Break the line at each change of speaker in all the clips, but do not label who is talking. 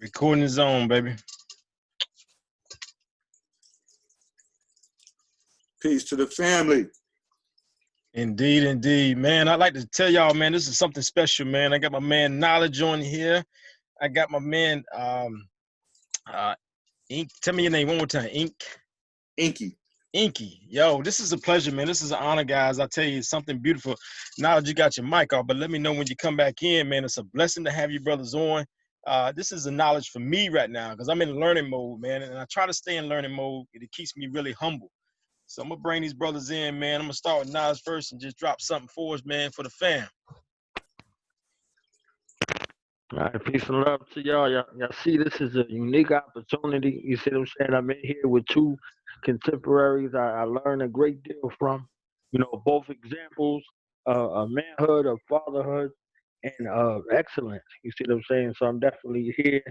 Recording zone, baby.
Peace to the family.
Indeed, indeed, man. I'd like to tell y'all, man, this is something special, man. I got my man Knowledge on here. I got my man Ink. Tell me your name one more time.
Enqi.
Enqi. Yo, this is a pleasure, man. This is an honor, guys. I tell you, it's something beautiful. Knowledge, you got your mic off, but let me know when you come back in, man. It's a blessing to have you brothers on. This is a knowledge for me right now because I'm in learning mode, man, and I try to stay in learning mode. It keeps me really humble. So I'm gonna bring these brothers in, man. I'm gonna start with Nas first and just drop something for us, man, for the fam.
All right, peace and love to y'all. Y'all see, this is a unique opportunity. You see what I'm saying? I'm in here with two contemporaries I learned a great deal from. You know, both examples of manhood, of fatherhood, and excellence. You see what I'm saying? So I'm definitely here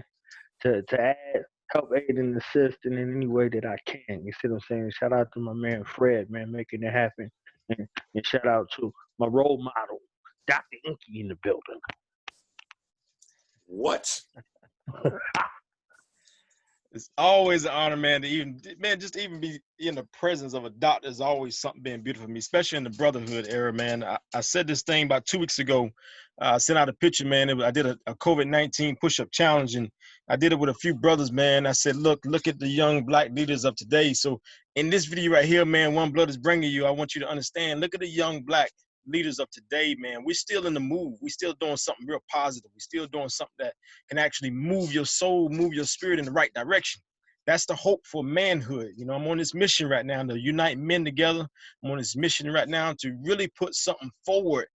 to add, help, aid, and assist in any way that I can. You see what I'm saying? Shout out to my man Fred, man, making it happen. And shout out to my role model, Dr. Enqi, in the building.
What?
It's always an honor, man, to just even be in the presence of a doctor is always something being beautiful for me, especially in the brotherhood era, man. I said this thing about 2 weeks ago. I sent out a picture, man. I did a COVID-19 push-up challenge, and I did it with a few brothers, man. I said, look at the young black leaders of today. So in this video right here, man, One Blood is bringing you, I want you to understand, look at the young black leaders of today, man. We're still in the move. We're still doing something real positive. We're still doing something that can actually move your soul, move your spirit in the right direction. That's the hope for manhood. You know, I'm on this mission right now to unite men together. I'm on this mission right now to really put something forward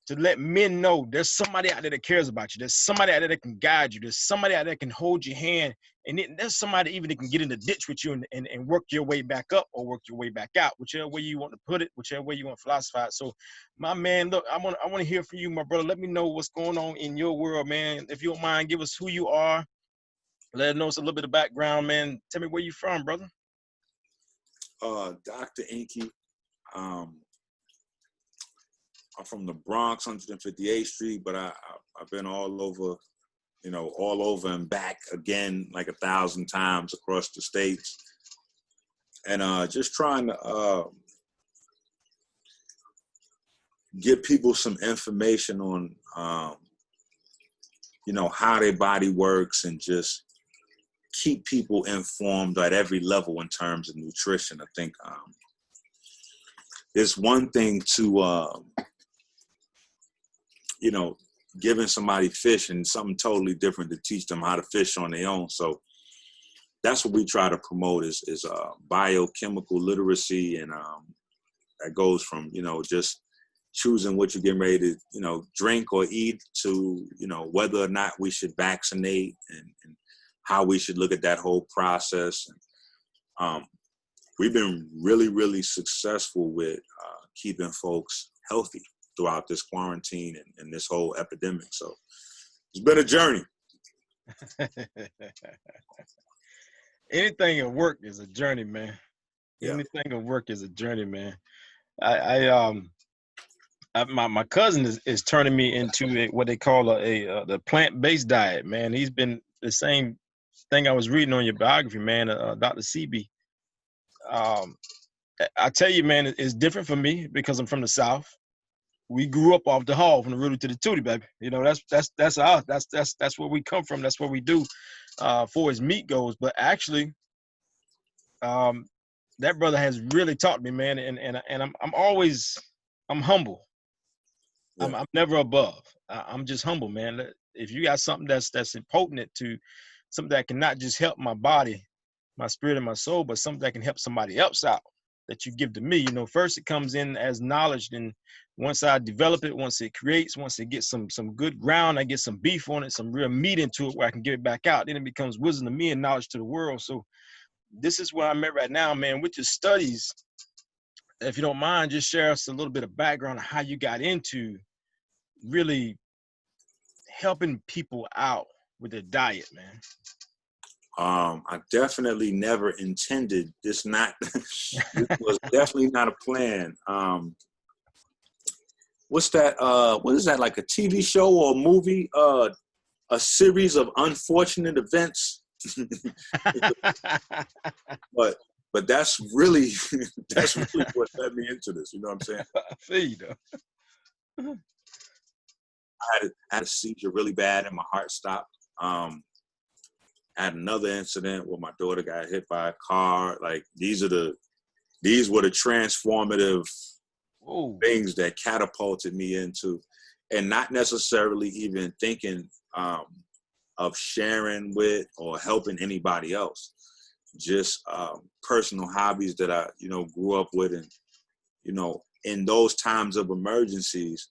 to let men know there's somebody out there that cares about you. There's somebody out there that can guide you. There's somebody out there that can hold your hand. And there's somebody even that can get in the ditch with you and work your way back up or work your way back out, whichever way you want to put it, whichever way you want to philosophize. So, my man, look, I want to hear from you, my brother. Let me know what's going on in your world, man. If you don't mind, give us who you are. Let us know a little bit of background, man. Tell me where you from, brother.
Dr. Enqi. I'm from the Bronx, 158th Street, but I've been all over, all over and back again like 1,000 times across the states. And just trying to give people some information on, how their body works and just keep people informed at every level in terms of nutrition. I think it's one thing to, giving somebody fish and something totally different to teach them how to fish on their own. So that's what we try to promote is biochemical literacy. And that goes from, just choosing what you're getting ready to, drink or eat to, whether or not we should vaccinate and how we should look at that whole process. And we've been really, really successful with keeping folks healthy throughout this quarantine and this whole epidemic. So it's been a journey.
Anything at work is a journey, man.
Yeah.
Anything at work is a journey, man. My cousin is turning me into what they call the plant-based diet, man. He's been the same thing I was reading on your biography, man, Dr. CB. I tell you, man, it's different for me because I'm from the South. We grew up off the hall from the rooty to the tootie, baby. That's us. That's where we come from. That's what we do, for as meat goes. But actually, that brother has really taught me, man. And I'm humble. Yeah. I'm never above. I'm just humble, man. If you got something that's potent to something that can not just help my body, my spirit, and my soul, but something that can help somebody else out, that you give to me, first it comes in as knowledge. Then once I develop it, once it creates, once it gets some good ground, I get some beef on it, some real meat into it where I can get it back out. Then it becomes wisdom to me and knowledge to the world. So this is where I'm at right now, man, with your studies. If you don't mind, just share us a little bit of background on how you got into really helping people out with their diet, man.
I definitely never intended this. This was definitely not a plan. What's that? What is that? Like a TV show or a movie? a series of unfortunate events. but that's really what led me into this. You know what I'm saying?
I feel you though.
I had a seizure really bad and my heart stopped. I had another incident where my daughter got hit by a car. Like these were the transformative things that catapulted me into, and not necessarily even thinking of sharing with or helping anybody else. Just personal hobbies that I, grew up with, and in those times of emergencies,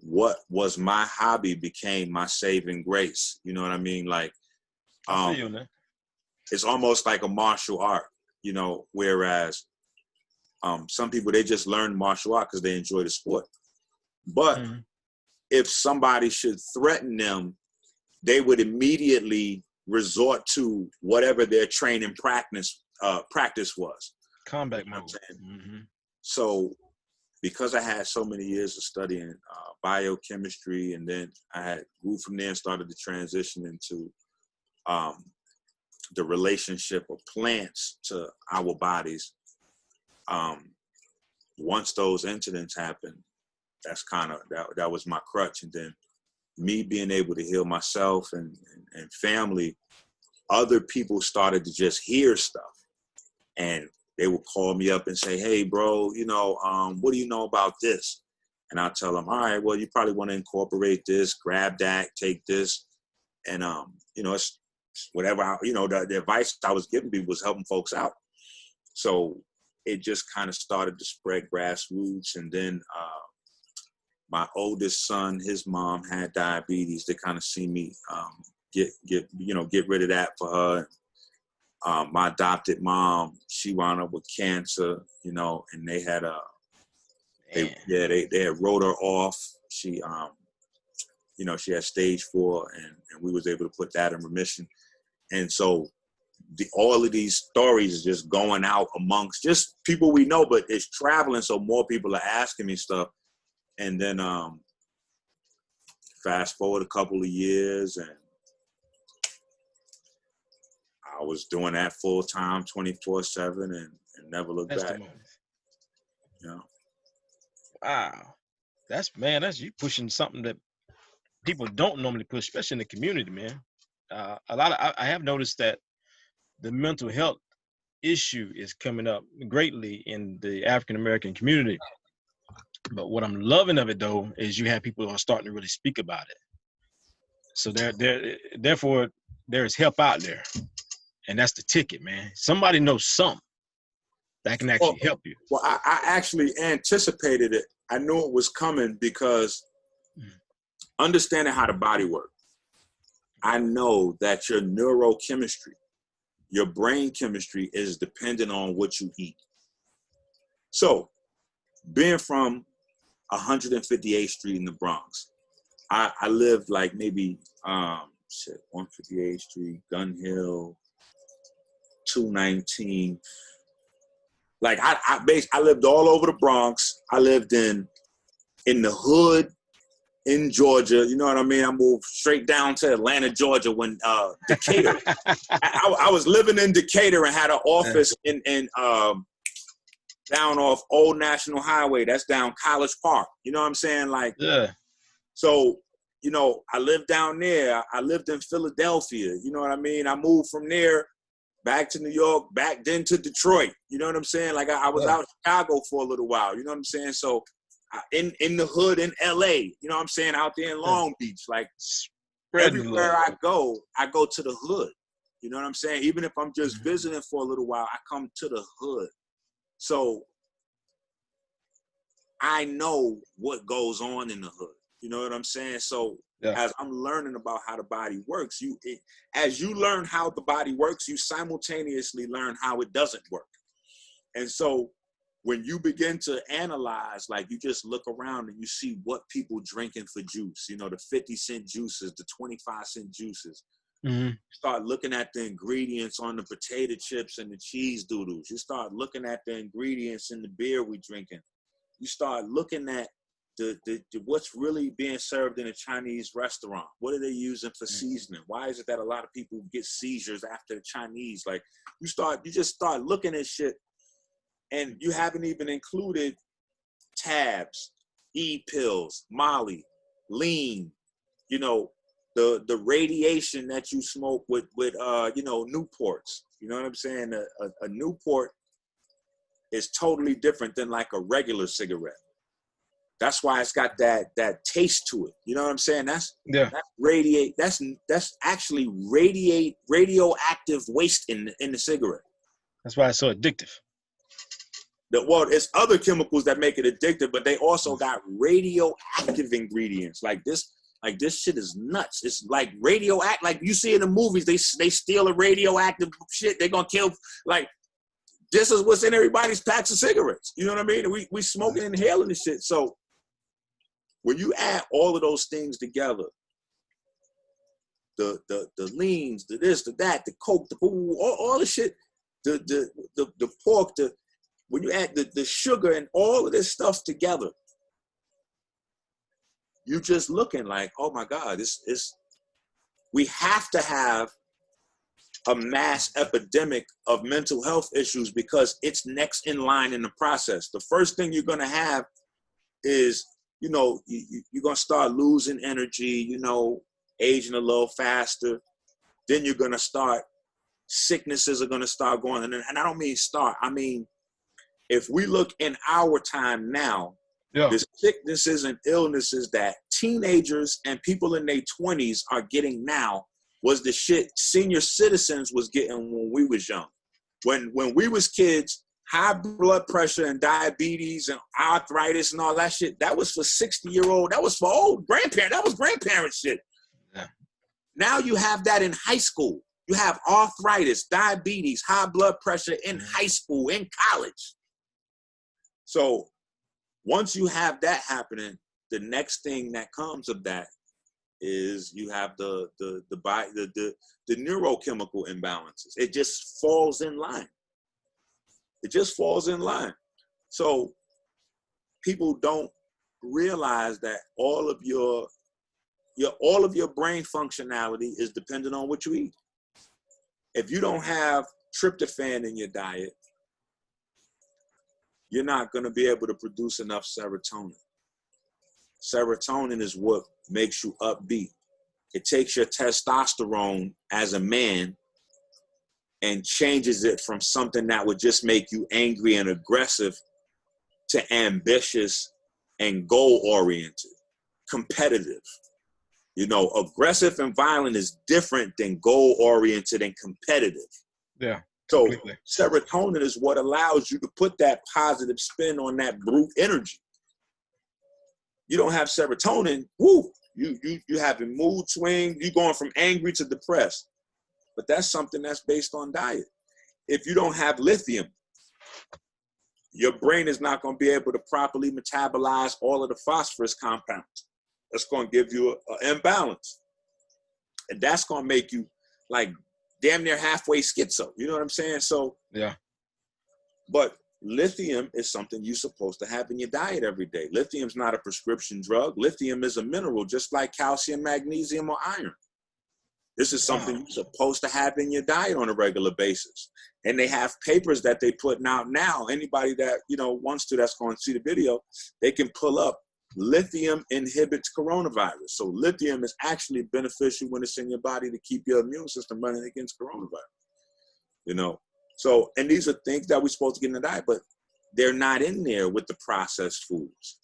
what was my hobby became my saving grace. You know what I mean? Like,
I feel you, man.
It's almost like a martial art, whereas some people, they just learn martial art because they enjoy the sport. But if somebody should threaten them, they would immediately resort to whatever their training practice was.
Combat mode.
So because I had so many years of studying biochemistry, and then I grew from there and started to transition into the relationship of plants to our bodies. Once those incidents happened, that's that was my crutch. And then me being able to heal myself and family, other people started to just hear stuff, and they would call me up and say, "Hey, bro, what do you know about this?" And I'll tell them, "All right, well, you probably want to incorporate this, grab that, take this." And, it's whatever, the advice I was giving people was helping folks out. So it just kind of started to spread grassroots. And then my oldest son, his mom had diabetes. They kind of see me get rid of that for her. My adopted mom, she wound up with cancer, and they had they had wrote her off. She she had stage 4, and we was able to put that in remission. And so all of these stories is just going out amongst just people we know, but it's traveling, so more people are asking me stuff. And then fast forward a couple of years, and I was doing that full time, 24/7, and never looked back.
Wow, that's you pushing something that people don't normally push, especially in the community, man. I have noticed that the mental health issue is coming up greatly in the African American community. But what I'm loving of it though is you have people who are starting to really speak about it. So therefore there is help out there, and that's the ticket, man. Somebody knows something that can actually help you.
Well, I actually anticipated it. I knew it was coming because understanding how the body works, I know that your neurochemistry, your brain chemistry, is dependent on what you eat. So being from 158th Street in the Bronx, I lived like maybe 158th Street, Gun Hill, 219. Like I lived all over the Bronx. I lived in the hood in Georgia. You know what I mean? I moved straight down to Atlanta, Georgia when Decatur. I was living in Decatur and had an office in down off Old National Highway. That's down College Park. You know what I'm saying? Like, so, I lived down there. I lived in Philadelphia. You know what I mean? I moved from there back to New York, back then to Detroit. You know what I'm saying? Like I was out in Chicago for a little while. You know what I'm saying? So in the hood in LA, you know what I'm saying? Out there in Long Beach, like everywhere I go to the hood. You know what I'm saying? Even if I'm just visiting for a little while, I come to the hood. So I know what goes on in the hood. You know what I'm saying? So as I'm learning about how the body works, as you learn how the body works, you simultaneously learn how it doesn't work. And so when you begin to analyze, like you just look around and you see what people drinking for juice, the 50-cent juices, the 25-cent juices. Start looking at the ingredients on the potato chips and the cheese doodles. You start looking at the ingredients in the beer we drinking. You start looking at what's really being served in a Chinese restaurant? What are they using for seasoning? Why is it that a lot of people get seizures after the Chinese? Like you just start looking at shit, and you haven't even included tabs, E-pills, Molly, lean, you know, the radiation that you smoke with you know, Newports. You know what I'm saying? A Newport is totally different than like a regular cigarette. That's why it's got that taste to it. You know what I'm saying? That's actually radioactive waste in the cigarette.
That's why it's so addictive.
Well, it's other chemicals that make it addictive, but they also got radioactive ingredients. Like this shit is nuts. It's like radioactive. Like you see in the movies, they steal a radioactive shit. They're gonna kill. Like this is what's in everybody's packs of cigarettes. You know what I mean? We smoking and inhaling this shit. So when you add all of those things together, the leans, the this, the that, the coke, the all the shit, the pork, when you add the sugar and all of this stuff together, you just looking like, oh my God, we have to have a mass epidemic of mental health issues because it's next in line in the process. The first thing you're gonna have is, you know, you're gonna start losing energy, you know, aging a little faster. Then you're gonna start, sicknesses are gonna start going, and I don't mean start, I mean, if we look in our time now, the sicknesses and illnesses that teenagers and people in their 20s are getting now was the shit senior citizens was getting when we was young. When we was kids, high blood pressure and diabetes and arthritis and all that shit, that was for 60-year-old, that was for old grandparents, that was grandparent shit. Yeah. Now you have that in high school. You have arthritis, diabetes, high blood pressure in high school, in college. So once you have that happening, the next thing that comes of that is you have the neurochemical imbalances. It just falls in line. It just falls in line. So people don't realize that all of your brain functionality is dependent on what you eat. If you don't have tryptophan in your diet, you're not going to be able to produce enough serotonin. Serotonin is what makes you upbeat. It takes your testosterone as a man and changes it from something that would just make you angry and aggressive to ambitious and goal-oriented, competitive. You know, aggressive and violent is different than goal-oriented and competitive.
Yeah.
So
completely.
Serotonin is what allows you to put that positive spin on that brute energy. You don't have serotonin, woo, you having mood swings, you going from angry to depressed. But that's something that's based on diet. If you don't have lithium, your brain is not going to be able to properly metabolize all of the phosphorus compounds. That's going to give you an imbalance. And that's going to make you like damn near halfway schizo. You know what I'm saying? So,
yeah.
But lithium is something you're supposed to have in your diet every day. Lithium's not a prescription drug. Lithium is a mineral, just like calcium, magnesium, or iron. This is something you're supposed to have in your diet on a regular basis. And they have papers that they're putting out now. Anybody that, you know, wants to, that's going to see the video, they can pull up lithium inhibits coronavirus. So lithium is actually beneficial when it's in your body to keep your immune system running against coronavirus. You know, so, and these are things that we're supposed to get in the diet, but they're not in there with the processed foods.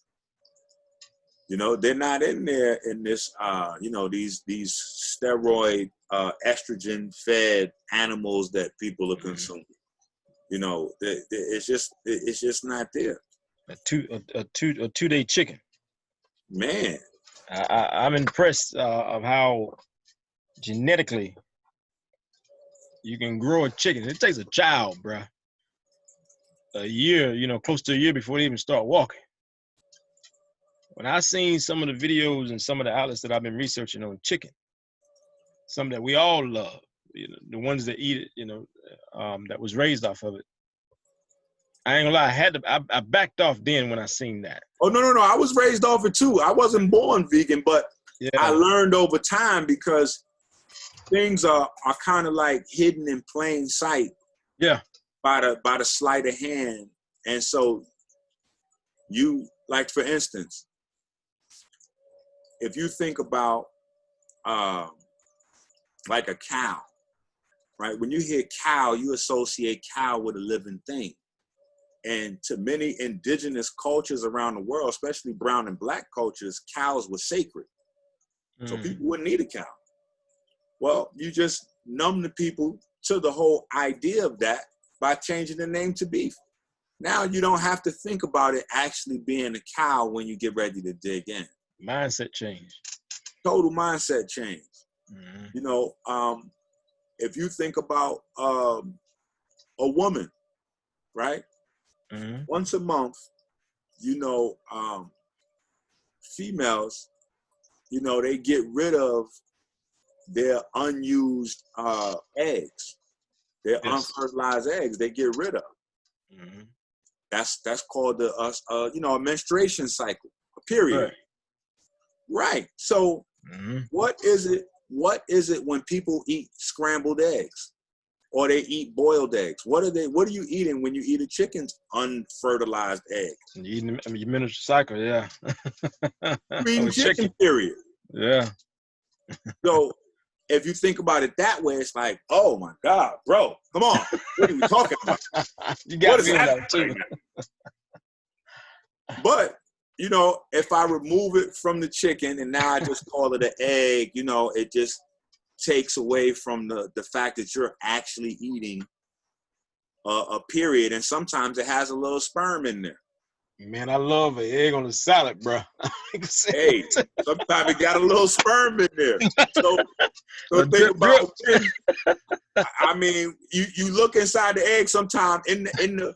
You know, they're not in there in this, you know, these steroid, estrogen fed animals that people are consuming. You know, it's just not there.
A two-day chicken.
Man,
I'm impressed of how genetically you can grow a chicken. It takes a child, bruh, a year, you know, close to a year before they even start walking. When I seen some of the videos and some of the outlets that I've been researching on chicken, some that we all love, you know, the ones that eat it, you know, that was raised off of it, I ain't gonna lie, I backed off then when I seen that.
Oh, no. I was raised off it too. I wasn't born vegan, but I learned over time because things are kind of like hidden in plain sight.
Yeah.
By the sleight of hand. And so you, like for instance, if you think about like a cow, right? When you hear cow, you associate cow with a living thing. And to many indigenous cultures around the world, especially brown and black cultures, cows were sacred. So people wouldn't eat a cow. Well, you just numb the people to the whole idea of that by changing the name to beef. Now you don't have to think about it actually being a cow when you get ready to dig in.
Mindset change.
Total mindset change. You know, if you think about a woman, right? Once a month, you know, females, you know, they get rid of their unused eggs, their unfertilized eggs. They get rid of. That's called you know, a menstruation cycle, a period. Right. So what is it when people eat scrambled eggs or they eat boiled eggs? What are you eating when you eat a chicken's unfertilized egg?
You eating your menstrual cycle, yeah.
You're eating chicken, period.
Yeah.
So if you think about it that way, it's like, oh my God, bro, come on. What are we talking about?
You got me on that too.
But, you know, if I remove it from the chicken and now I just call it an egg, you know, it just takes away from the fact that you're actually eating a period. And sometimes it has a little sperm in there.
Man, I love an egg on the salad, bro.
Hey, sometimes it got a little sperm in there. So think about it. I mean, you look inside the egg sometime in the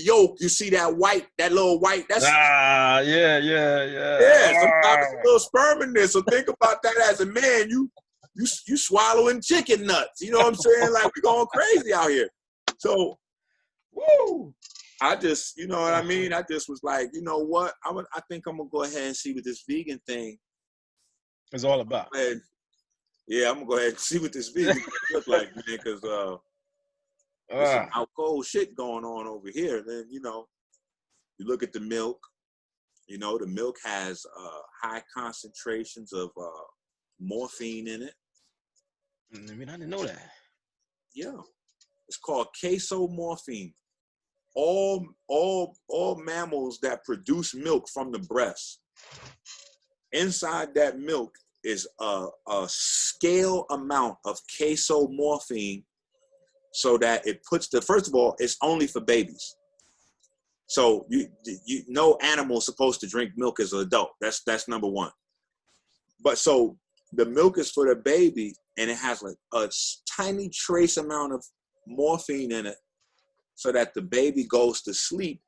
yolk, you see that little white. That's
yeah.
Yeah, sometimes it's a little sperm in there. So think about that as a man. You swallowing chicken nuts. You know what I'm saying? Like, we're going crazy out here. So, woo. I just, you know what I mean? I just was like, you know what? I think I'm going to go ahead and see what this vegan thing
is all about.
Yeah, I'm going to go ahead and see what this vegan thing looks like, man, because there's some out cold shit going on over here. Then, you know, you look at the milk, you know, the milk has high concentrations of morphine in it.
I mean, I didn't know that.
Yeah. It's called casomorphine. All mammals that produce milk from the breast, inside that milk is a scale amount of casomorphine, so that it puts first of all, it's only for babies. So no animal is supposed to drink milk as an adult. That's number one. But so the milk is for the baby, and it has like a tiny trace amount of morphine in it, so that the baby goes to sleep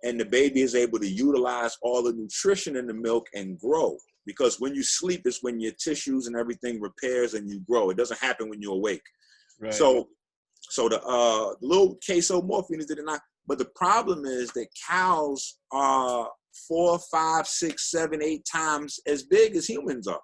and the baby is able to utilize all the nutrition in the milk and grow. Because when you sleep is when your tissues and everything repairs and you grow. It doesn't happen when you're awake. Right. So the little casomorphine is not. But the problem is that cows are 4, 5, 6, 7, 8 times as big as humans are.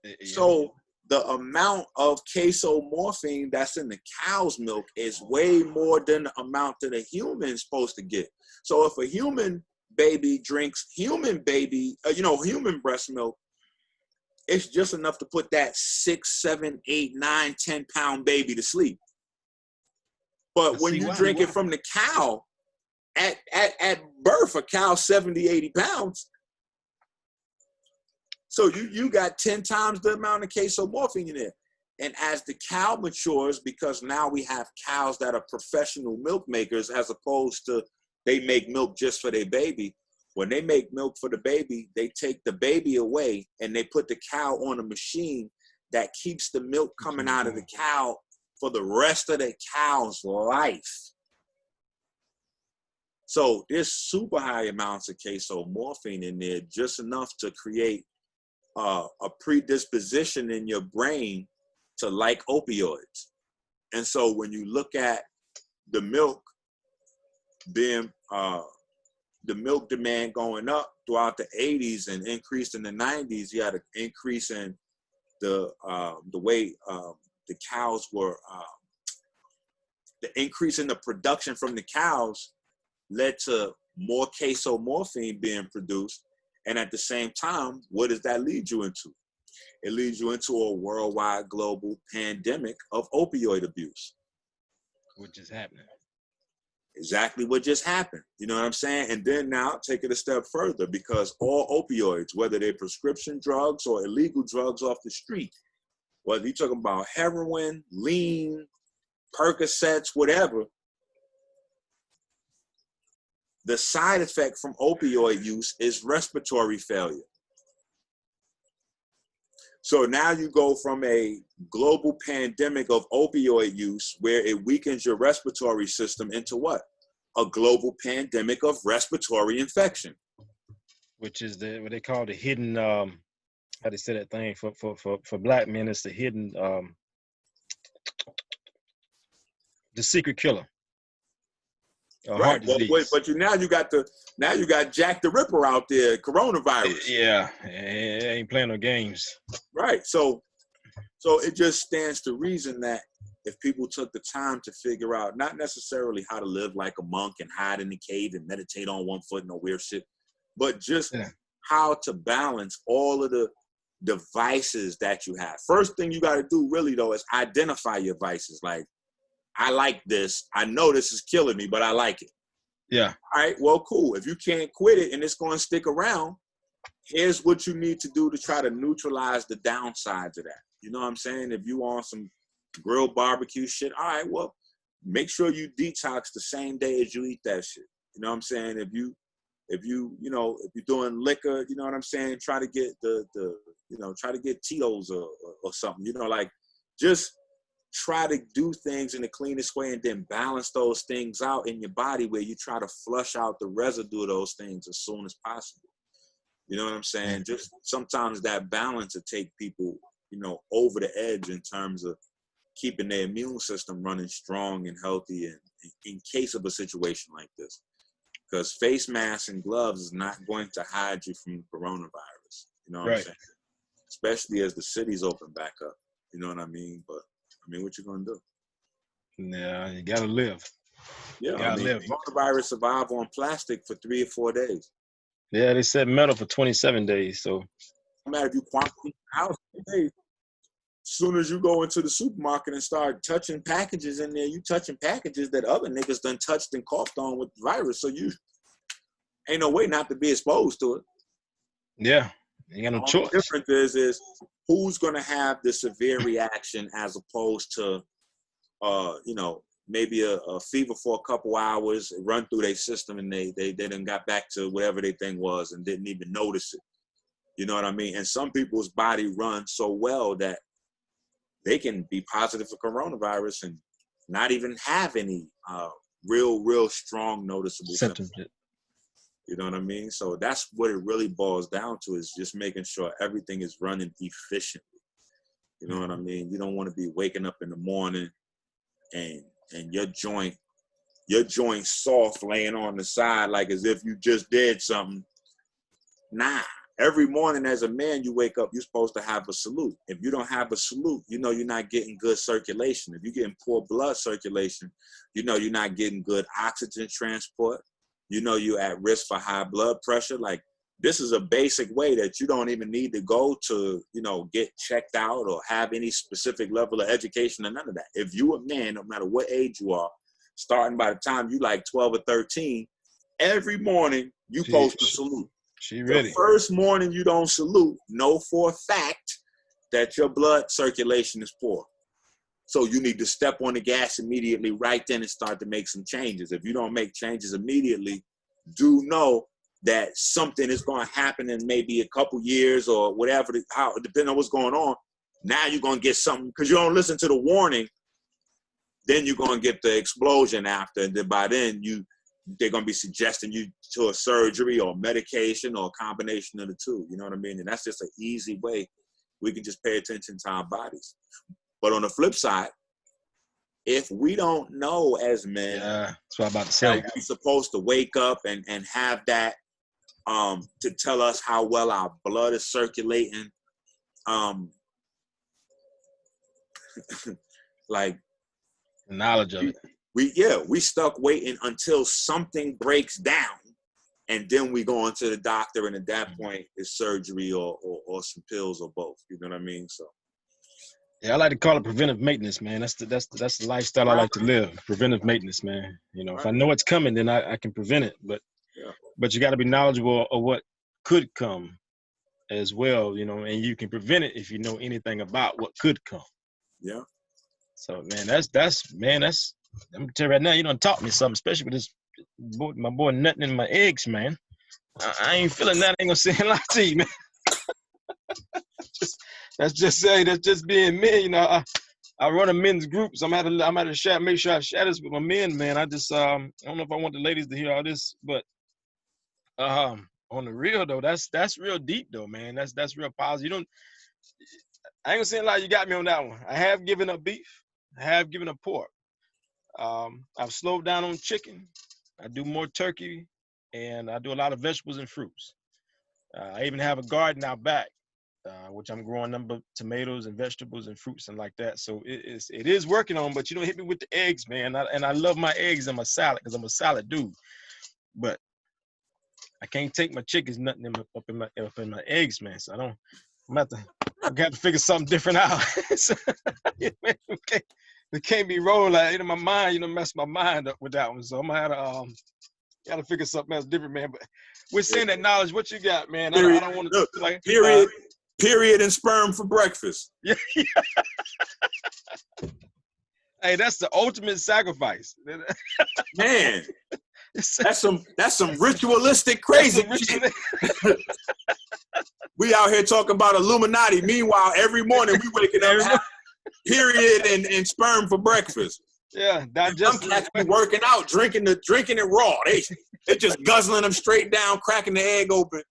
Yeah. So the amount of casomorphine that's in the cow's milk is way more than the amount that a human's supposed to get. So if a human baby drinks human breast milk, it's just enough to put that 6, 7, 8, 9, 10 pound baby to sleep. But when you drink it from the cow, at birth, a cow 70, 80 pounds. So you got 10 times the amount of casomorphine in there. And as the cow matures, because now we have cows that are professional milk makers, as opposed to they make milk just for their baby. When they make milk for the baby, they take the baby away and they put the cow on a machine that keeps the milk coming out of the cow for the rest of the cow's life. So there's super high amounts of casomorphine in there, just enough to create a predisposition in your brain to like opioids. And so when you look at the milk being the milk demand going up throughout the 80s and increased in the 90s. You had an increase in the way the cows were, the increase in the production from the cows led to more casomorphine being produced. And at the same time, what does that lead you into? It leads you into a worldwide global pandemic of opioid abuse.
Which is happening.
Exactly what just happened. You know what I'm saying? And then now take it a step further, because all opioids, whether they're prescription drugs or illegal drugs off the street, whether you're talking about heroin, lean, Percocets, whatever, the side effect from opioid use is respiratory failure. So now you go from a global pandemic of opioid use where it weakens your respiratory system into what? A global pandemic of respiratory infection.
Which is what they call the hidden, how they say that thing for black men, it's the hidden, the secret killer.
Right.
Heart disease.
But now you got Jack the Ripper out there, coronavirus.
Yeah, it ain't playing no games.
Right. So it just stands to reason that if people took the time to figure out not necessarily how to live like a monk and hide in the cave and meditate on one foot and no weird shit, but just how to balance all of the devices that you have. First thing you got to do really though is identify your vices. Like, I like this. I know this is killing me, but I like it.
Yeah.
All right, well, cool. If you can't quit it and it's going to stick around, here's what you need to do to try to neutralize the downsides of that. You know what I'm saying? If you on some grilled barbecue shit, all right, well, make sure you detox the same day as you eat that shit. You know what I'm saying? If you're doing liquor, you know what I'm saying? Try to get try to get Tito's or something, like just try to do things in the cleanest way and then balance those things out in your body where you try to flush out the residue of those things as soon as possible. You know what I'm saying? Just sometimes that balance will take people, over the edge in terms of keeping their immune system running strong and healthy in case of a situation like this. Because face masks and gloves is not going to hide you from coronavirus. You know what I'm saying? Especially as the cities open back up. You know what I mean? But what you gonna do?
Yeah, you gotta live.
Yeah, coronavirus survived on plastic for 3 or 4 days.
Yeah, they said metal for 27 days. So
no matter if you quarantine the house, hey, as soon as you go into the supermarket and start touching packages in there, you touching packages that other niggas done touched and coughed on with the virus. So you ain't no way not to be exposed to it.
Yeah, you got no choice.
The difference is who's gonna have the severe reaction as opposed to, maybe a fever for a couple hours, run through their system, and they done got back to whatever their thing was and didn't even notice it. You know what I mean? And some people's body runs so well that they can be positive for coronavirus and not even have any real strong noticeable symptoms. You know what I mean? So that's what it really boils down to, is just making sure everything is running efficiently. You know what I mean? You don't want to be waking up in the morning and your joint soft laying on the side like as if you just did something. Nah. Every morning as a man, you wake up, you're supposed to have a salute. If you don't have a salute, you're not getting good circulation. If you're getting poor blood circulation, you're not getting good oxygen transport. You're at risk for high blood pressure. Like, this is a basic way that you don't even need to go to, get checked out or have any specific level of education or none of that. If you a man, no matter what age you are, starting by the time you like 12 or 13, every morning you supposed to salute.
She ready.
The first morning you don't salute, know for a fact that your blood circulation is poor. So you need to step on the gas immediately right then and start to make some changes. If you don't make changes immediately, do know that something is going to happen in maybe a couple years or whatever, depending on what's going on. Now you're going to get something, because you don't listen to the warning, then you're going to get the explosion after. And then by then they're going to be suggesting you to a surgery or medication or a combination of the two. You know what I mean? And that's just an easy way we can just pay attention to our bodies. But on the flip side, if we don't know as men,
yeah, that's what I'm about to say.
we're supposed to wake up and have that to tell us how well our blood is circulating. Like
Knowledge of it.
We stuck waiting until something breaks down, and then we go into the doctor, and at that point it's surgery or some pills or both. You know what I mean? So
Yeah, I like to call it preventive maintenance, man. That's the lifestyle I like to live. Preventive maintenance, man. You know, if I know it's coming, then I can prevent it. But you got to be knowledgeable of what could come as well, you know, and you can prevent it if you know anything about what could come.
Yeah.
So man, that's I'm gonna tell you right now, you done taught me something, especially with this my boy nutting in my eggs, man. I ain't feeling that. I ain't gonna say a lot to you, man. That's just being me, you know. I run a men's group, so I'm at a chat, make sure I share this with my men, man. I just I don't know if I want the ladies to hear all this, but on the real though, that's real deep though, man. That's real positive. I ain't gonna say a lot. You got me on that one. I have given up beef. I have given up pork. I've slowed down on chicken. I do more turkey, and I do a lot of vegetables and fruits. I even have a garden out back, which I'm growing number of tomatoes and vegetables and fruits and like that. So it is working on, but you don't hit me with the eggs, man. And I love my eggs in my salad because I'm a salad dude. But I can't take my chickens nothing up in my eggs, man. So I'm got to figure something different out. So, it can't be rolling like my mind, mess my mind up with that one. So I'm gonna have to gotta figure something else different, man. But we're saying that knowledge. What you got, man? I don't want to like
period and sperm for breakfast.
Yeah. Hey, that's the ultimate sacrifice.
Man, that's some ritualistic crazy shit. We out here talking about Illuminati. Meanwhile, every morning we waking up period and sperm for breakfast.
Yeah,
some cats be working out, drinking it raw. They just guzzling them straight down, cracking the egg open.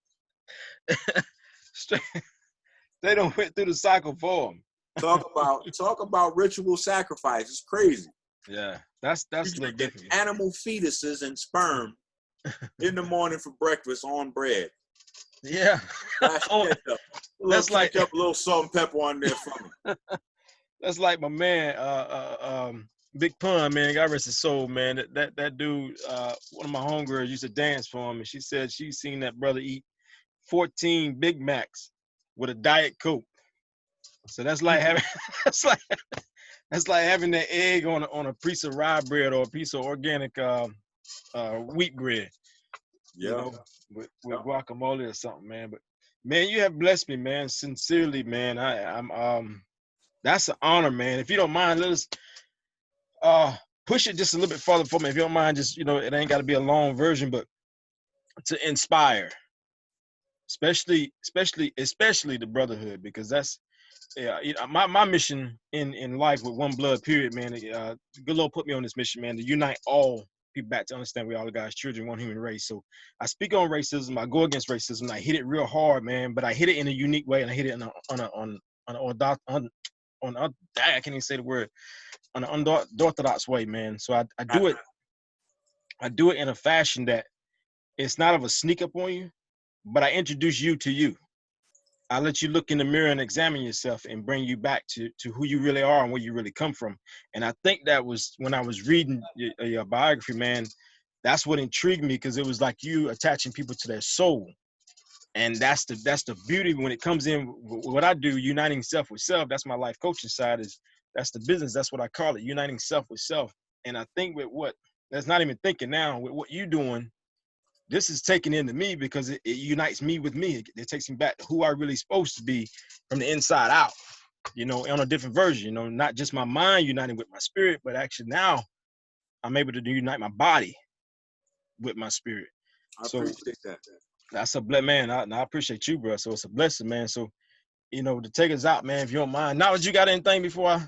They don't went through the cycle for them.
Talk about ritual sacrifice. It's crazy.
Yeah, that's a little different.
Animal fetuses and sperm in the morning for breakfast on bread.
Yeah.
That's like up a little salt and pepper on there for me.
That's like my man, Big Pun, man. God rest his soul, man. That dude, one of my homegirls used to dance for him, and she said she's seen that brother eat 14 Big Macs with a Diet Coke. So that's like having that's like having that egg on a piece of rye bread or a piece of organic wheat bread.
Yeah.
You know, with guacamole or something, man. But man, you have blessed me, man. Sincerely, man. I'm that's an honor, man. If you don't mind, let us push it just a little bit further for me. If you don't mind, just it ain't got to be a long version, but to inspire, especially the brotherhood, because that's my mission in life with One Blood, period, man. Good Lord put me on this mission, man, to unite all people back to understand we all God's children, one human race. So I speak on racism. I go against racism. I hit it real hard, man, but I hit it in a unique way, and I hit it I can't even say the word, on an unorthodox way, man. So I do it in a fashion that it's not of a sneak up on you, but I introduce you to you. I let you look in the mirror and examine yourself and bring you back to who you really are and where you really come from. And I think that was when I was reading your biography, man, that's what intrigued me, because it was like you attaching people to their soul. And that's the beauty when it comes in. What I do, uniting self with self, that's my life coaching side, that's the business. That's what I call it, uniting self with self. And I think that's not even thinking now, with what you're doing, this is taking into me, because it unites me with me. It takes me back to who I really supposed to be from the inside out, on a different version, not just my mind uniting with my spirit, but actually now I'm able to unite my body with my spirit.
I appreciate that.
That's a blessing, man. I appreciate you, bro. So it's a blessing, man. So, to take us out, man, if you don't mind. Now, you got anything before I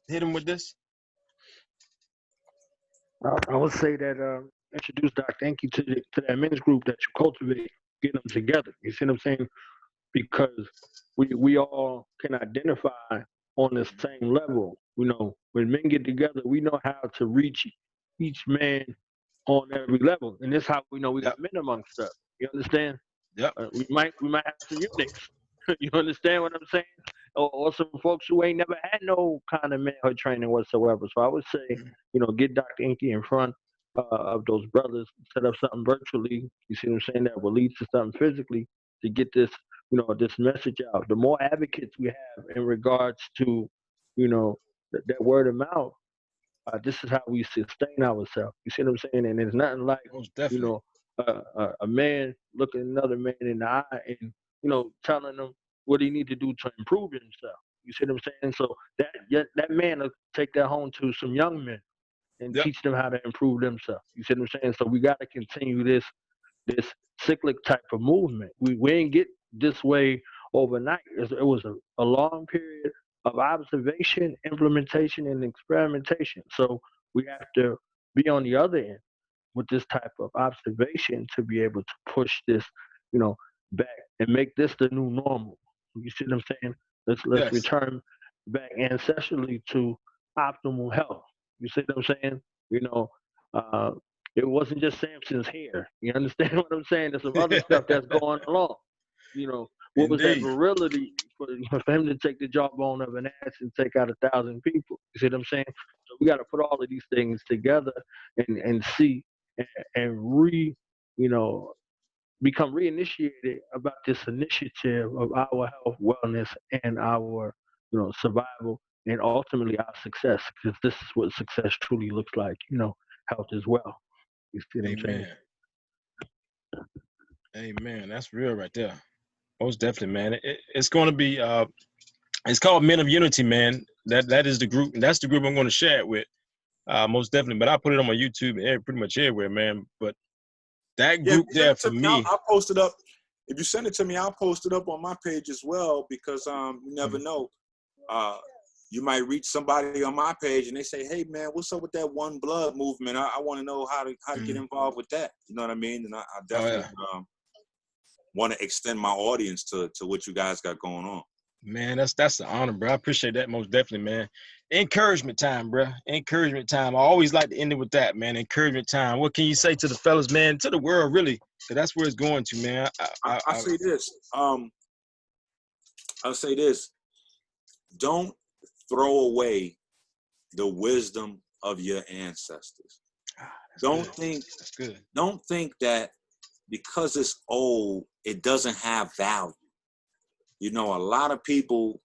hit him with this?
I would say that introduce Dr. Enqi to that men's group that you cultivate, get them together. You see what I'm saying? Because we all can identify on the same level. You know, when men get together, we know how to reach each man on every level, and this is how we know we
Yep.
got men amongst us. You understand?
Yep.
We might have some eunuchs. You understand what I'm saying? Or some folks who ain't never had no kind of manhood training whatsoever. So I would say,
Mhm.
get Dr. Enqi in front of those brothers, set up something virtually. You see what I'm saying? That will lead to something physically to get this, this message out. The more advocates we have in regards to, that word of mouth, this is how we sustain ourselves. You see what I'm saying? And there's nothing like,
Most
you
definitely.
know, a man looking another man in the eye and, telling him what he need to do to improve himself. You see what I'm saying? So that man will take that home to some young men and
Yep.
teach them how to improve themselves. You see what I'm saying? So we got to continue this cyclic type of movement. We ain't get this way overnight. It was a long period of observation, implementation, and experimentation. So we have to be on the other end with this type of observation to be able to push this, back and make this the new normal. You see what I'm saying? Let's
Yes.
return back ancestrally to optimal health. You see what I'm saying? You know, uh, it wasn't just Samson's hair. You understand what I'm saying? There's some other stuff that's going along. What was that
Indeed.
virility for him to take the jawbone of an ass and take out 1,000 people? You see what I'm saying? So we got to put all of these things together and see and you know, become reinitiated about this initiative of our health, wellness, and our, survival, and ultimately our success. Because this is what success truly looks like. Health as well. You see what I'm saying?
Amen. Amen. That's real right there. Most definitely, man. It's going to be. It's called Men of Unity, man. That is the group, and that's the group I'm going to share it with. Most definitely. But I put it on my YouTube, pretty much everywhere, man. But that
Yeah, if
group
you send
there
it to
for
me,
me.
I'll post it up. If you send it to me, I'll post it up on my page as well because you never
Mhm.
know. You might reach somebody on my page and they say, "Hey, man, what's up with that One Blood movement? I want to know how to get
Mhm.
involved with that." You know what I mean? And I
Oh
definitely
yeah,
want to extend my audience to what you guys got going on.
man. That's an honor, bro. I appreciate that most definitely, man. Encouragement time, bro. Encouragement time. I always like to end it with that, man. Encouragement time. What can you say to the fellas, man? To the world, really? Because that's where it's going to, man.
I say this. I'll say this. Don't throw away the wisdom of your ancestors.
That's
Don't
good.
think
That's good.
don't think that because it's old, it doesn't have value. A lot of people,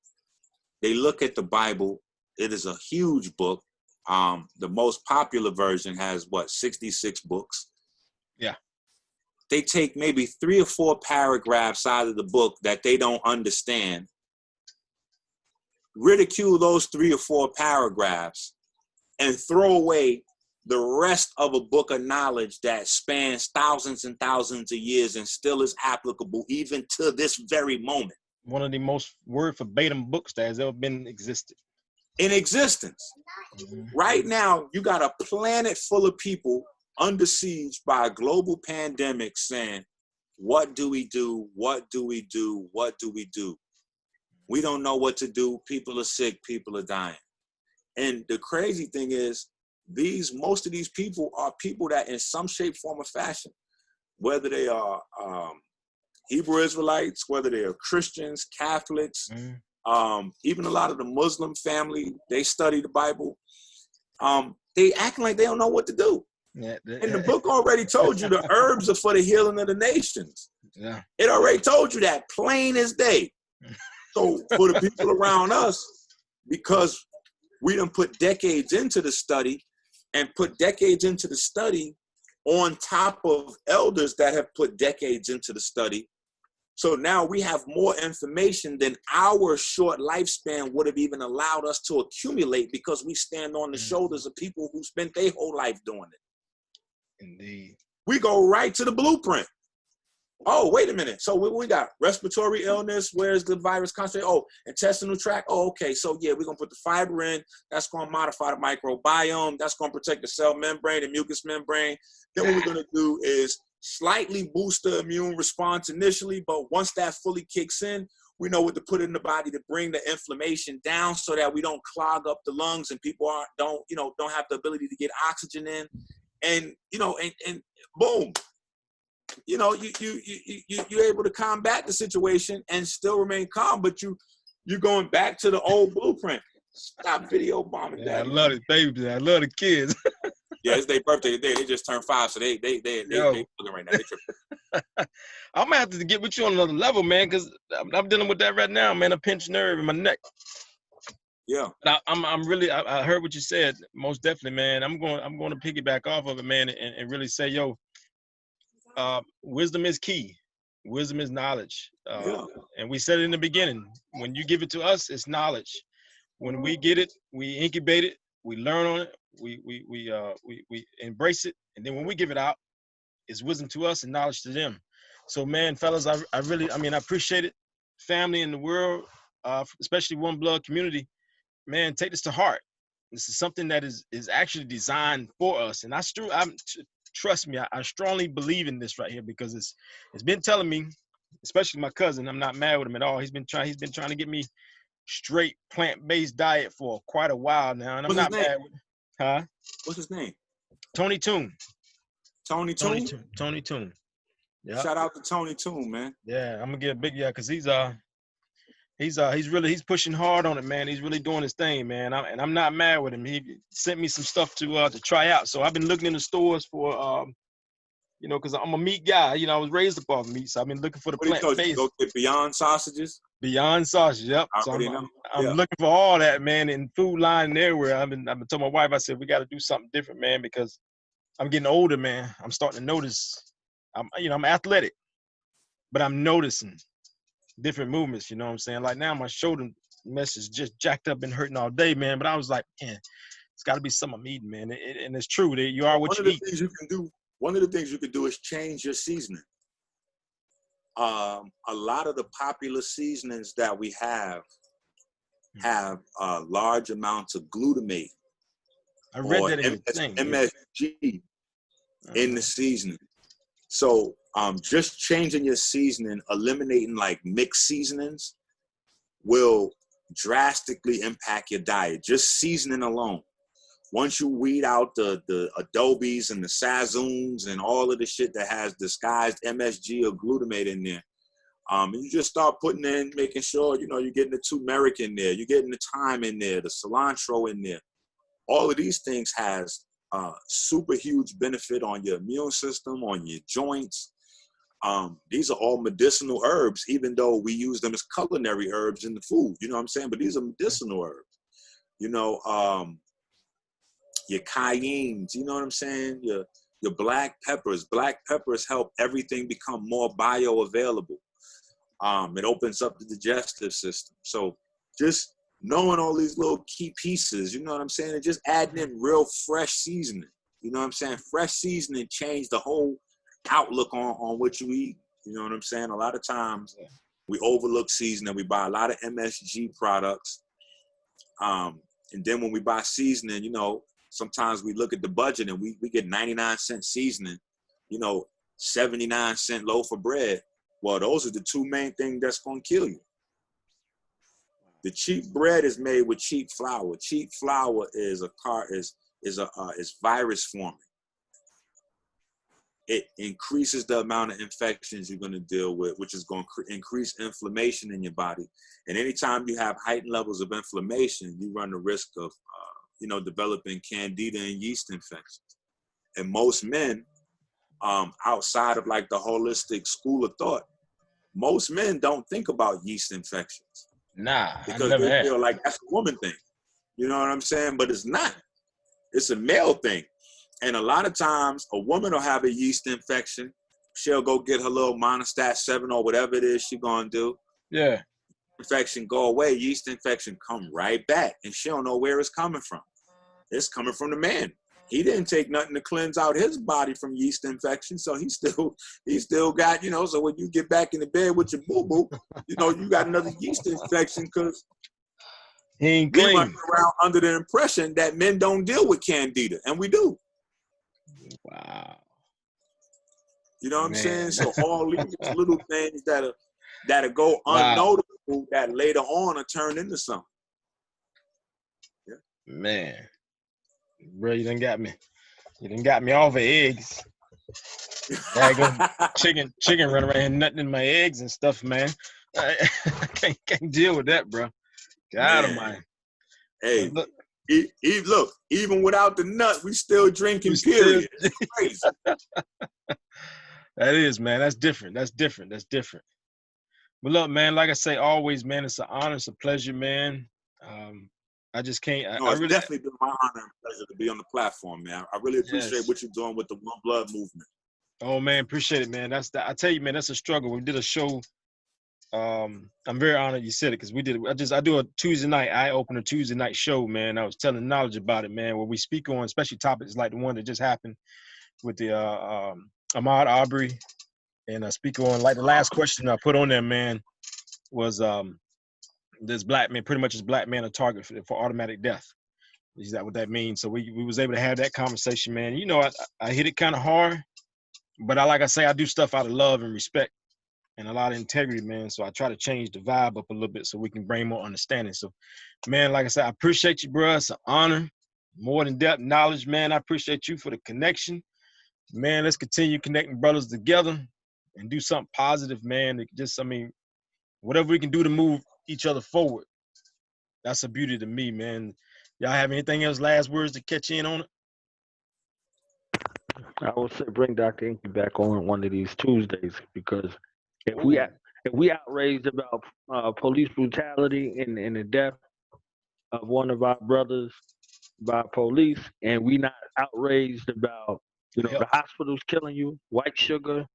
they look at the Bible. It is a huge book. The most popular version has 66 books.
Yeah.
They take maybe 3 or 4 paragraphs out of the book that they don't understand, ridicule those 3 or 4 paragraphs, and throw away the rest of a book of knowledge that spans thousands and thousands of years and still is applicable even to this very moment.
One of the most word verbatim books that has ever been existed.
In existence.
Mm-hmm.
Right now, you got a planet full of people under siege by a global pandemic saying, what do we do? What do we do? What do we do? We don't know what to do. People are sick. People are dying. And the crazy thing is, most of these people are people that in some shape, form, or fashion, whether they are Hebrew Israelites, whether they are Christians, Catholics, even a lot of the Muslim family, they study the Bible. They acting like they don't know what to do.
Yeah,
And the book already told you the herbs are for the healing of the nations.
yeah.
It already told you that, plain as day. So for the people around us, because we done put decades into the study and put decades into the study on top of elders that have put decades into the study. So now we have more information than our short lifespan would have even allowed us to accumulate because we stand on the shoulders of people who spent their whole life doing it.
Indeed.
We go right to the blueprint. Oh, wait a minute. So we got respiratory illness. Where's the virus concentrate? Oh, intestinal tract. Oh, okay. So yeah, we're going to put the fiber in. That's going to modify the microbiome. That's going to protect the cell membrane, the mucous membrane. Then what we're going to do is slightly boost the immune response initially, but once that fully kicks in, We know what to put in the body to bring the inflammation down so that we don't clog up the lungs and people don't have the ability to get oxygen in. And, and boom, you're able to combat the situation and still remain calm, but you're going back to the old blueprint. Stop video bombing.
Yeah, I love it, baby. I love the kids.
Yeah, it's their birthday today. They just turned 5, so they looking right now.
I'm gonna have to get with you on another level, man, because I'm dealing with that right now, man. A pinched nerve in my neck.
Yeah.
But I'm really. I heard what you said. Most definitely, man. I'm going to piggyback off of it, man, and really say, yo, wisdom is key. Wisdom is knowledge. And we said it in the beginning. When you give it to us, it's knowledge. When we get it, we incubate it. We learn on it. We embrace it, and then when we give it out, it's wisdom to us and knowledge to them. So, man, fellas, I appreciate it. Family in the world, especially One Blood community, man, take this to heart. This is something that is actually designed for us, and trust me, I strongly believe in this right here because it's been telling me, especially my cousin. I'm not mad with him at all. He's been trying to get me straight plant-based diet for quite a while now, and I'm not mad with him. Huh?
What's his name?
Tony Toon.
Tony Toon?
Tony Toon. Yeah.
Shout out to Tony Toon, man.
Yeah, I'm gonna get a big because he's pushing hard on it, man. He's really doing his thing, man. I'm not mad with him. He sent me some stuff to try out. So I've been looking in the stores for because I'm a meat guy. I was raised up off meat, so I've been looking for the plant-based.
Go get Beyond Sausages.
Beyond Sausage, yep. So I'm looking for all that, man, in food line and everywhere. I've been telling my wife, I said, we got to do something different, man, because I'm getting older, man. I'm starting to notice. I'm athletic, but I'm noticing different movements. You know what I'm saying? Like now, my shoulder mesh is just jacked up and hurting all day, man. But I was like, man, it's got to be something I'm eating, man. And it's true. You are what you eat.
One of the things you can do is change your seasoning. A lot of the popular seasonings that we have large amounts of glutamate.
I read that in the thing.
MSG in the seasoning. So just changing your seasoning, eliminating like mixed seasonings will drastically impact your diet. Just seasoning alone. Once you weed out the adobes and the sazoons and all of the shit that has disguised MSG or glutamate in there, you just start putting in, making sure, you're getting the turmeric in there, you're getting the thyme in there, the cilantro in there. All of these things has super huge benefit on your immune system, on your joints. These are all medicinal herbs, even though we use them as culinary herbs in the food, you know what I'm saying? But these are medicinal herbs. Your cayennes, you know what I'm saying? Your black peppers. Black peppers help everything become more bioavailable. It opens up the digestive system. So just knowing all these little key pieces, you know what I'm saying? And just adding in real fresh seasoning. You know what I'm saying? Fresh seasoning changed the whole outlook on what you eat. You know what I'm saying? A lot of times we overlook seasoning. We buy a lot of MSG products. And then when we buy seasoning, sometimes we look at the budget and we get 99-cent seasoning, 79-cent loaf of bread. Well, those are the two main things that's going to kill you. The cheap bread is made with cheap flour. Cheap flour is virus forming. It increases the amount of infections you're going to deal with, which is going to increase inflammation in your body. And anytime you have heightened levels of inflammation, you run the risk of developing candida and yeast infections. And most men, outside of like the holistic school of thought, most men don't think about yeast infections.
Nah,
because they feel like that's a woman thing. You know what I'm saying? But it's not. It's a male thing. And a lot of times a woman will have a yeast infection. She'll go get her little Monostat 7 or whatever it is she's going to do.
Yeah.
Infection go away. Yeast infection come right back. And she don't know where it's coming from. It's coming from the man. He didn't take nothing to cleanse out his body from yeast infection. So he still got, so when you get back in the bed with your boo-boo, you got another yeast infection because
he ain't clean.
Running around under the impression that men don't deal with candida. And we do.
Wow.
You know what I'm saying? So all these little things that'll go unnoticed chemical that later on will turn into something. Yeah.
Man, bro, you done got me. You done got me off of eggs. Daggone chicken running around here nutting in my eggs and stuff, man. I can't deal with that, bro. God Almighty.
Hey,
look,
look, even without the nut, we still drinking, period. It's crazy.
That is, man. That's different. That's different. But look, man, like I say, always, man, it's an honor. It's a pleasure, man. I just can't.
No, it's definitely been my honor and pleasure to be on the platform, man. I really appreciate what you're doing with the One Blood movement.
Oh, man, appreciate it, man. I tell you, man, that's a struggle. We did a show. I'm very honored you said it because we did it. I do a Tuesday night, I open a Tuesday night show, man. I was telling knowledge about it, man, where we speak on especially topics like the one that just happened with the Ahmaud Arbery. And I speak on, like the last question I put on there, man, was this black man, pretty much is black man a target for automatic death. Is that what that means? So we was able to have that conversation, man. You know, I hit it kind of hard, but like I say, I do stuff out of love and respect and a lot of integrity, man. So I try to change the vibe up a little bit so we can bring more understanding. So, man, like I said, I appreciate you, bro. It's an honor. More than depth knowledge, man. I appreciate you for the connection. Man, let's continue connecting brothers together and do something positive, man. Whatever we can do to move each other forward. That's a beauty to me, man. Y'all have anything else, last words to catch in on it?
I would say bring Dr. Enqi back on one of these Tuesdays because if we outraged about police brutality and the death of one of our brothers by police, and we not outraged about the hospitals killing you, white sugar,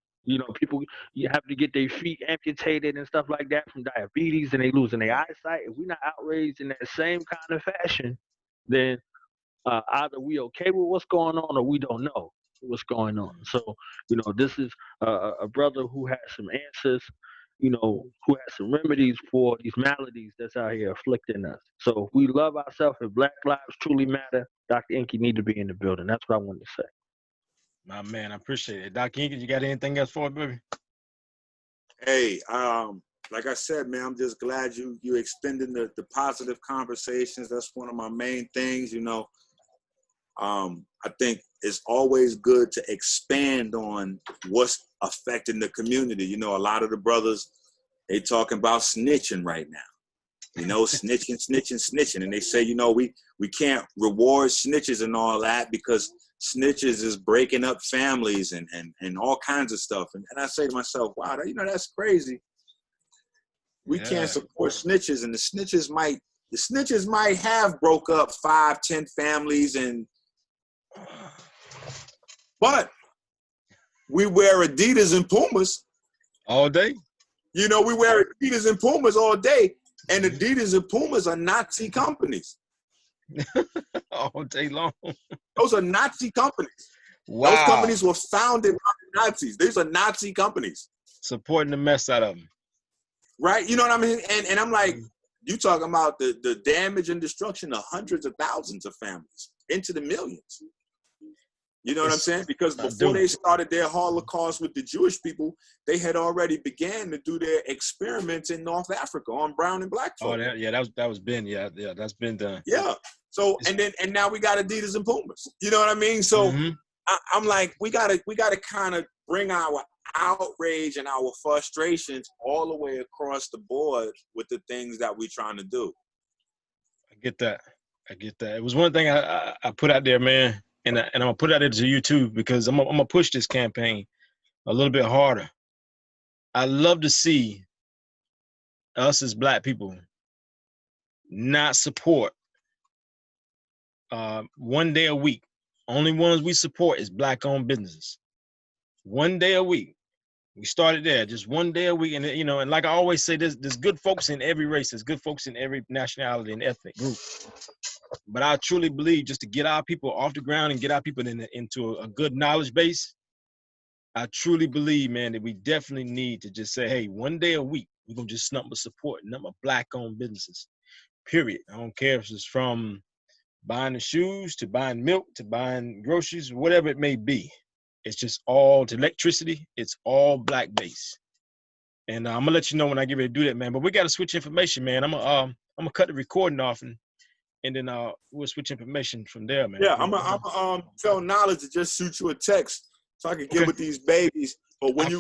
people you have to get their feet amputated and stuff like that from diabetes, and they losing their eyesight. If we're not outraged in that same kind of fashion, then either we okay with what's going on or we don't know what's going on. So, this is a brother who has some answers, who has some remedies for these maladies that's out here afflicting us. So if we love ourselves and Black lives truly matter, Dr. Enqi need to be in the building. That's what I wanted to say.
My man, I appreciate it. Dr. Enqi, you got anything else for it, baby?
Hey, like I said, man, I'm just glad you extending the positive conversations. That's one of my main things, I think it's always good to expand on what's affecting the community. A lot of the brothers, they talking about snitching right now. Snitching. And they say, we can't reward snitches and all that because snitches is breaking up families and all kinds of stuff. And I say to myself, wow, that's crazy. We can't support snitches, and the snitches might have broke up 5-10 families but we wear Adidas and Pumas
all day.
We wear Adidas and Pumas all day, and Adidas and Pumas are Nazi companies.
All day long.
Those are Nazi companies. Wow. Those companies were founded by the Nazis. These are Nazi companies.
Supporting the mess out of them.
Right? You know what I mean? And I'm like, you talking about the damage and destruction of hundreds of thousands of families into the millions. You know what I'm saying? Because before they started their Holocaust with the Jewish people, they had already began to do their experiments in North Africa on brown and black folk.
Oh, that was been, that's been done.
Yeah. So and now we got Adidas and Pumas. You know what I mean? So I'm like, we gotta kind of bring our outrage and our frustrations all the way across the board with the things that we're trying to do.
I get that. It was one thing I put out there, man. And I'm gonna put it out there to you too, because I'm gonna push this campaign a little bit harder. I love to see us as Black people not support one day a week. Only ones we support is Black-owned businesses. One day a week. We started there, just one day a week. And and like I always say, there's good folks in every race, there's good folks in every nationality and ethnic group. But I truly believe just to get our people off the ground and get our people into a good knowledge base, I truly believe, man, that we definitely need to just say, hey, one day a week, we're going to just number support, number Black-owned businesses, period. I don't care if it's from buying the shoes to buying milk to buying groceries, whatever it may be. It's just all to electricity. It's all Black-based. And I'm gonna let you know when I get ready to do that, man. But we gotta switch information, man. I'm gonna cut the recording off and then we'll switch information from there, man.
Yeah, I'm tell Knowledge to just shoot you a text so I can get with these babies. But when you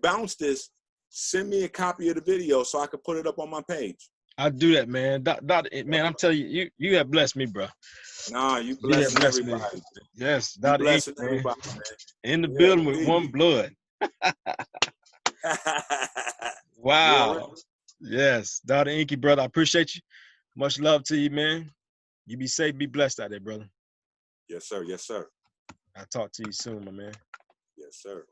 bounce this, send me a copy of the video so I can put it up on my page.
I'll do that, man. Man, I'm telling you, you have blessed me, bro.
Nah, you blessing everybody.
Me. Yes,
you blessing everybody, man.
In the building with one blood. Wow. Yes, Dr. Enqi, brother, I appreciate you. Much love to you, man. You be safe, be blessed out there, brother.
Yes, sir. Yes, sir.
I'll talk to you soon, my man.
Yes, sir.